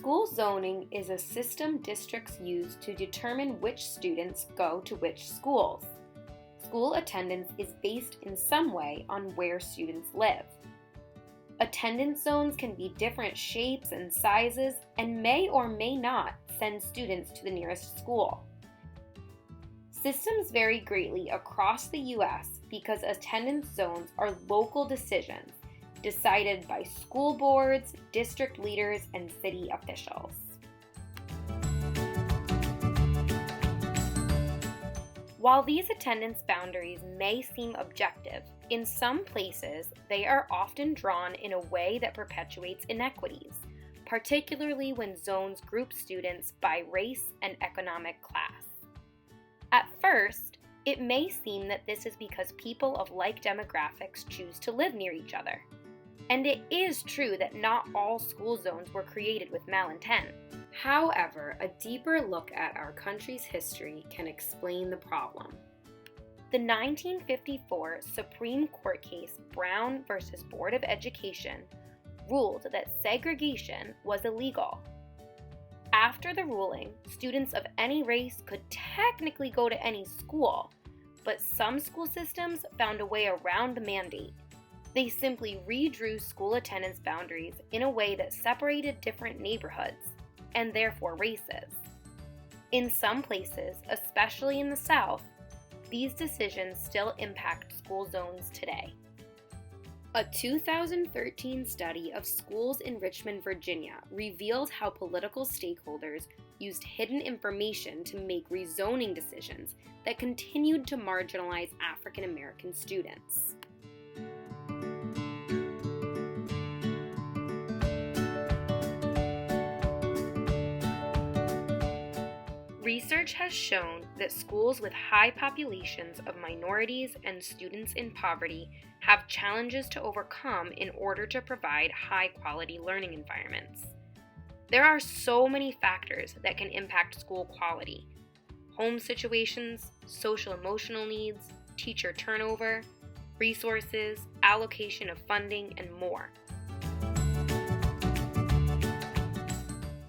School zoning is a system districts use to determine which students go to which schools. School attendance is based in some way on where students live. Attendance zones can be different shapes and sizes and may or may not send students to the nearest school. Systems vary greatly across the U.S. because attendance zones are local decisions decided by school boards, district leaders, and city officials. While these attendance boundaries may seem objective, in some places they are often drawn in a way that perpetuates inequities, particularly when zones group students by race and economic class. At first, it may seem that this is because people of like demographics choose to live near each other. And it is true that not all school zones were created with malintent. However, a deeper look at our country's history can explain the problem. The 1954 Supreme Court case Brown v. Board of Education ruled that segregation was illegal. After the ruling, students of any race could technically go to any school, but some school systems found a way around the mandate. They simply redrew school attendance boundaries in a way that separated different neighborhoods, and therefore races. In some places, especially in the South, these decisions still impact school zones today. A 2013 study of schools in Richmond, Virginia, revealed how political stakeholders used hidden information to make rezoning decisions that continued to marginalize African American students. Research has shown that schools with high populations of minorities and students in poverty have challenges to overcome in order to provide high-quality learning environments. There are so many factors that can impact school quality: home situations, social-emotional needs, teacher turnover, resources, allocation of funding, and more.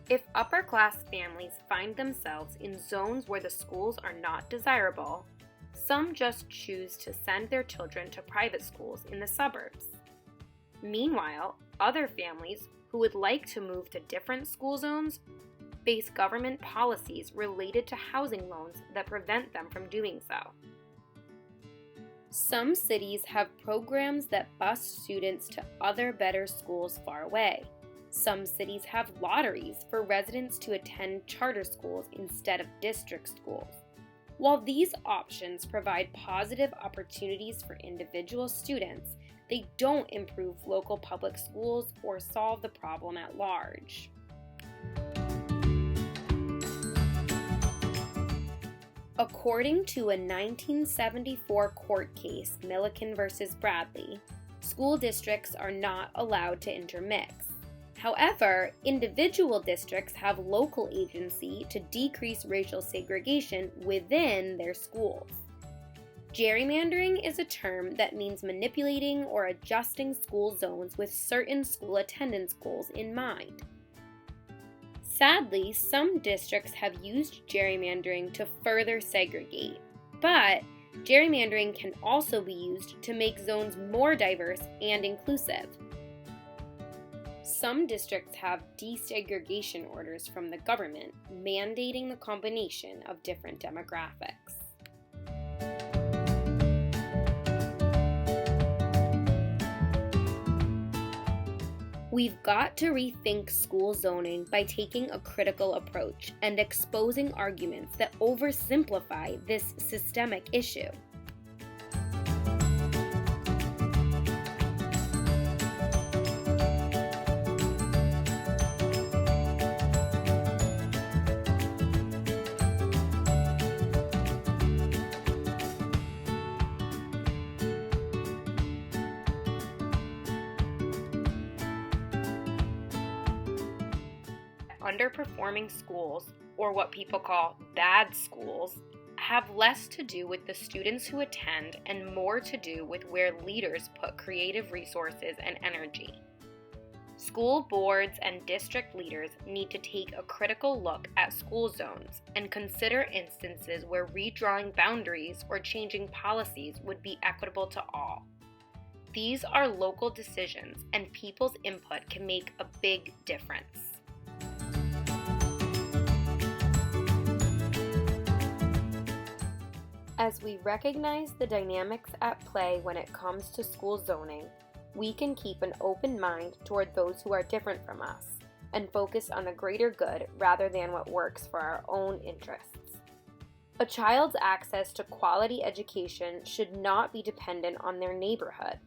If upper-class families find themselves in zones where the schools are not desirable, some just choose to send their children to private schools in the suburbs. Meanwhile, other families who would like to move to different school zones face government policies related to housing loans that prevent them from doing so. Some cities have programs that bus students to other better schools far away. Some cities have lotteries for residents to attend charter schools instead of district schools. While these options provide positive opportunities for individual students, they don't improve local public schools or solve the problem at large. According to a 1974 court case, Milliken v. Bradley, school districts are not allowed to intermix. However, individual districts have local agency to decrease racial segregation within their schools. Gerrymandering is a term that means manipulating or adjusting school zones with certain school attendance goals in mind. Sadly, some districts have used gerrymandering to further segregate, but gerrymandering can also be used to make zones more diverse and inclusive. Some districts have desegregation orders from the government, mandating the combination of different demographics. We've got to rethink school zoning by taking a critical approach and exposing arguments that oversimplify this systemic issue. Underperforming schools, or what people call bad schools, have less to do with the students who attend and more to do with where leaders put creative resources and energy. School boards and district leaders need to take a critical look at school zones and consider instances where redrawing boundaries or changing policies would be equitable to all. These are local decisions, and people's input can make a big difference. As we recognize the dynamics at play when it comes to school zoning, we can keep an open mind toward those who are different from us and focus on the greater good rather than what works for our own interests. A child's access to quality education should not be dependent on their neighborhood.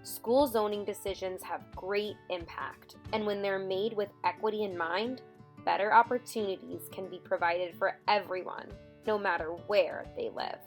School zoning decisions have great impact, and when they're made with equity in mind, better opportunities can be provided for everyone, no matter where they live.